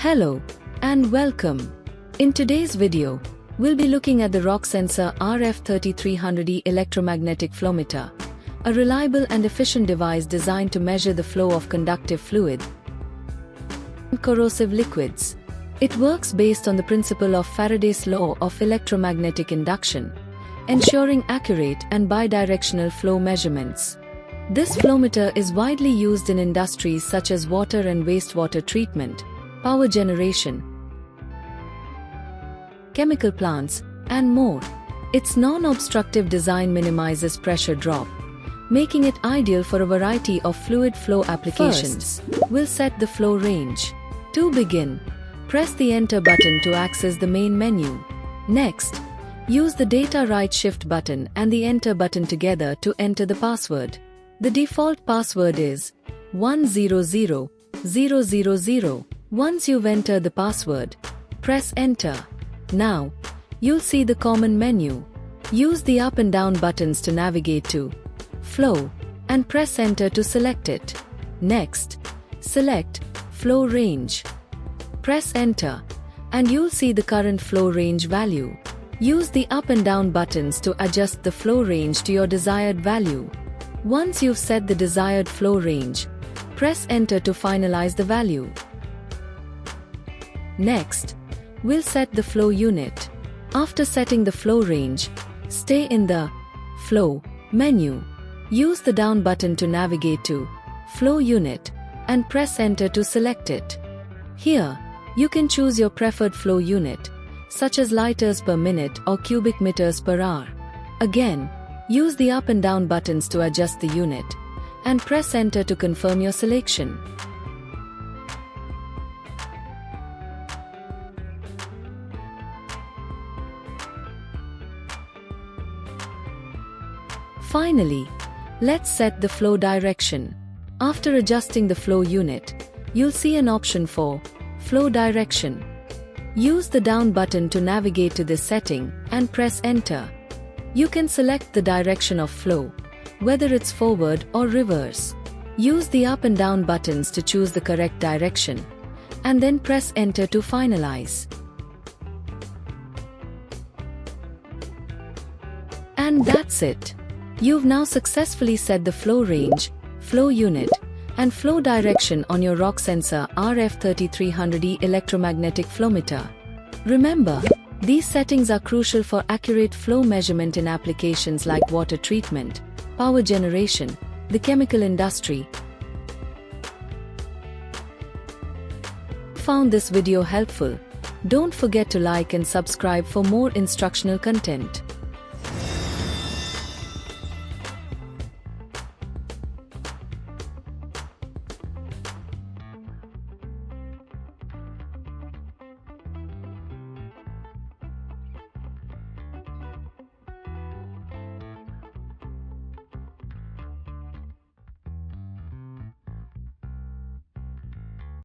Hello and welcome. In today's video, we'll be looking at the Rocksensor RF3300-E Electromagnetic Flowmeter, a reliable and efficient device designed to measure the flow of conductive fluid and corrosive liquids. It works based on the principle of Faraday's law of electromagnetic induction, ensuring accurate and bidirectional flow measurements. This flowmeter is widely used in industries such as water and wastewater treatment, power generation, chemical plants, and more. Its non-obstructive design minimizes pressure drop, making it ideal for a variety of fluid flow applications. First, we'll set the flow range. To begin, press the Enter button to access the main menu. Next, use the Data Right Shift button and the Enter button together to enter the password. The default password is 100000. Once you've entered the password, press Enter. Now, you'll see the common menu. Use the up and down buttons to navigate to Flow and press Enter to select it. Next, select Flow Range. Press Enter and you'll see the current flow range value. Use the up and down buttons to adjust the flow range to your desired value. Once you've set the desired flow range, press Enter to finalize the value. Next, we'll set the flow unit. After setting the flow range, stay in the Flow menu. Use the down button to navigate to Flow Unit and press Enter to select it. Here, you can choose your preferred flow unit, such as liters per minute or cubic meters per hour. Again, use the up and down buttons to adjust the unit, and press Enter to confirm your selection. Finally, let's set the flow direction. After adjusting the flow unit, you'll see an option for Flow Direction. Use the down button to navigate to this setting and press Enter. You can select the direction of flow, whether it's forward or reverse. Use the up and down buttons to choose the correct direction, and then press Enter to finalize. And that's it. You've now successfully set the flow range, flow unit, and flow direction on your Rocksensor RF3300-E Electromagnetic Flowmeter. Remember, these settings are crucial for accurate flow measurement in applications like water treatment, power generation, the chemical industry. If you found this video helpful, don't forget to like and subscribe for more instructional content.